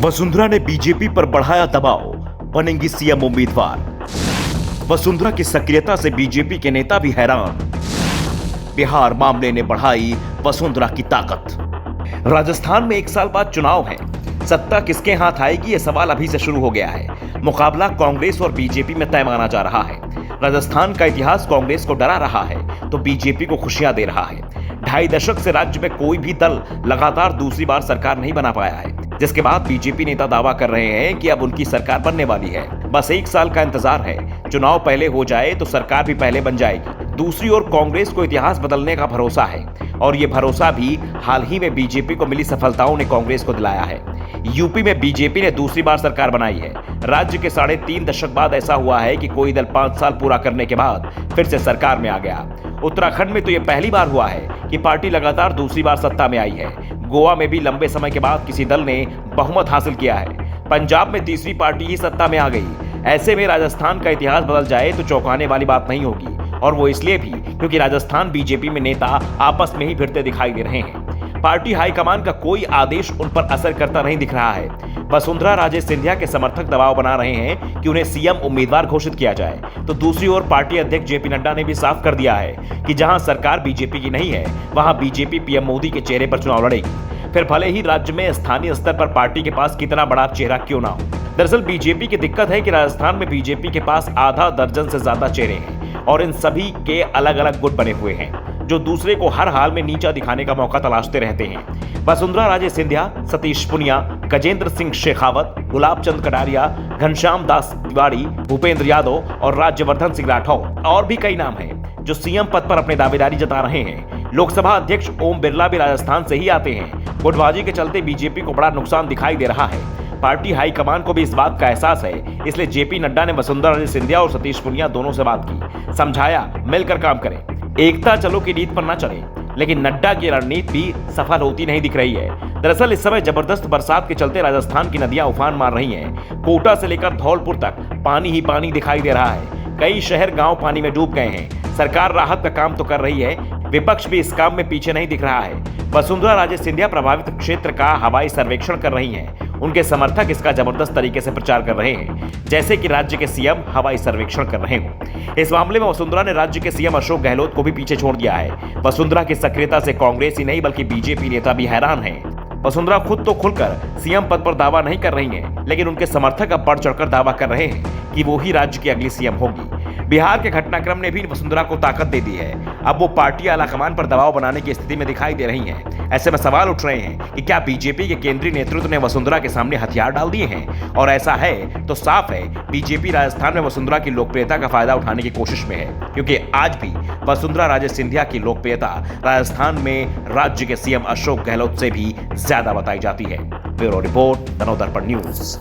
वसुंधरा ने बीजेपी पर बढ़ाया दबाव, बनेंगी सीएम उम्मीदवार। वसुंधरा की सक्रियता से बीजेपी के नेता भी हैरान। बिहार मामले ने बढ़ाई वसुंधरा की ताकत। राजस्थान में 1 साल बाद चुनाव है। सत्ता किसके हाथ आएगी, यह सवाल अभी से शुरू हो गया है। मुकाबला कांग्रेस और बीजेपी में तय माना जा रहा है। राजस्थान का इतिहास कांग्रेस को डरा रहा है तो बीजेपी को खुशियां दे रहा है। 2.5 दशक से राज्य में कोई भी दल लगातार दूसरी बार सरकार नहीं बना पाया है, जिसके बाद बीजेपी नेता दावा कर रहे हैं कि अब उनकी सरकार बनने वाली है। बस 1 साल का इंतजार है। चुनाव पहले हो जाए तो सरकार भी पहले बन जाएगी। दूसरी ओर कांग्रेस को इतिहास बदलने का भरोसा है और ये भरोसा भी हाल ही में बीजेपी को मिली सफलताओं ने कांग्रेस को दिलाया है। यूपी में बीजेपी ने दूसरी बार सरकार बनाई है। राज्य के 3.5 दशक बाद ऐसा हुआ है कि कोई दल 5 साल पूरा करने के बाद फिर से सरकार में आ गया। उत्तराखंड में तो यह पहली बार हुआ है कि पार्टी लगातार दूसरी बार सत्ता में आई है। गोवा में भी लंबे समय के बाद किसी दल ने बहुमत हासिल किया है। पंजाब में तीसरी पार्टी ही सत्ता में आ गई। ऐसे में राजस्थान का इतिहास बदल जाए तो चौंकाने वाली बात नहीं होगी, और वो इसलिए भी क्योंकि राजस्थान बीजेपी में नेता आपस में ही भिड़ते दिखाई दे रहे हैं। पार्टी हाईकमान का कोई आदेश उन पर असर करता नहीं दिख रहा है। वसुंधरा राजे सिंधिया के समर्थक दबाव बना रहे हैं कि उन्हें सीएम उम्मीदवार घोषित किया जाए, तो दूसरी ओर पार्टी अध्यक्ष जेपी नड्डा ने भी साफ कर दिया है कि जहां सरकार बीजेपी की नहीं है, वहां बीजेपी पीएम मोदी के चेहरे पर चुनाव लड़ेगी। फिर भले ही राज्य में स्थानीय स्तर पर पार्टी के पास कितना बड़ा चेहरा क्यों ना हो। दरअसल बीजेपी की दिक्कत है कि राजस्थान में बीजेपी के पास आधा दर्जन से ज्यादा चेहरे हैं और इन सभी के अलग अलग गुट बने हुए हैं जो दूसरे को हर हाल में नीचा दिखाने का मौका तलाशते रहते हैं। वसुंधरा राजे सिंधिया, सतीश पुनिया, गजेंद्र सिंह शेखावत, गुलाब चंद कटारिया, घनश्याम दास तिवारी, भूपेंद्र यादव और राज्यवर्धन सिंह राठौर और भी कई नाम हैं जो सीएम पद पर अपनी दावेदारी जता रहे हैं। लोकसभा अध्यक्ष ओम बिरला भी राजस्थान से ही आते हैं। गुटबाजी के चलते बीजेपी को बड़ा नुकसान दिखाई दे रहा है। पार्टी हाईकमान को भी इस बात का एहसास है, इसलिए जेपी नड्डा ने वसुंधरा राजे सिंधिया और सतीश पुनिया दोनों से बात की, समझाया मिलकर काम करें, एकता चलो की नीति पर न चले। लेकिन नड्डा की रणनीति भी सफल होती नहीं दिख रही है। दरअसल इस समय जबरदस्त बरसात के चलते राजस्थान की नदियां उफान मार रही हैं। कोटा से लेकर धौलपुर तक पानी ही पानी दिखाई दे रहा है। कई शहर गांव पानी में डूब गए हैं। सरकार राहत का काम तो कर रही है, विपक्ष भी इस काम में पीछे नहीं दिख रहा है। वसुंधरा राजे सिंधिया प्रभावित क्षेत्र का हवाई सर्वेक्षण कर रही हैं। उनके समर्थक इसका जबरदस्त तरीके से प्रचार कर रहे हैं, जैसे कि राज्य के सीएम हवाई सर्वेक्षण कर रहे हों। इस मामले में वसुंधरा ने राज्य के सीएम अशोक गहलोत को भी पीछे छोड़ दिया है। वसुंधरा की सक्रियता से कांग्रेस ही नहीं बल्कि बीजेपी नेता भी हैरान हैं। वसुंधरा खुद तो खुलकर सीएम पद पर दावा नहीं कर रही हैं, लेकिन उनके समर्थक अब बढ़ चढ़कर दावा कर रहे हैं कि वो ही राज्य की अगली सीएम होगी। बिहार के घटनाक्रम ने भी वसुंधरा को ताकत दे दी है। अब वो पार्टी आलाकमान पर दबाव बनाने की स्थिति में दिखाई दे रही हैं। ऐसे में सवाल उठ रहे हैं कि क्या बीजेपी के केंद्रीय नेतृत्व ने वसुंधरा के सामने हथियार डाल दिए हैं, और ऐसा है तो साफ है बीजेपी राजस्थान में वसुंधरा की लोकप्रियता का फायदा उठाने की कोशिश में है, क्योंकि आज भी वसुंधरा राजे सिंधिया की लोकप्रियता राजस्थान में राज्य के सीएम अशोक गहलोत से भी ज्यादा बताई जाती है। Bureau report, the Navdarpan news.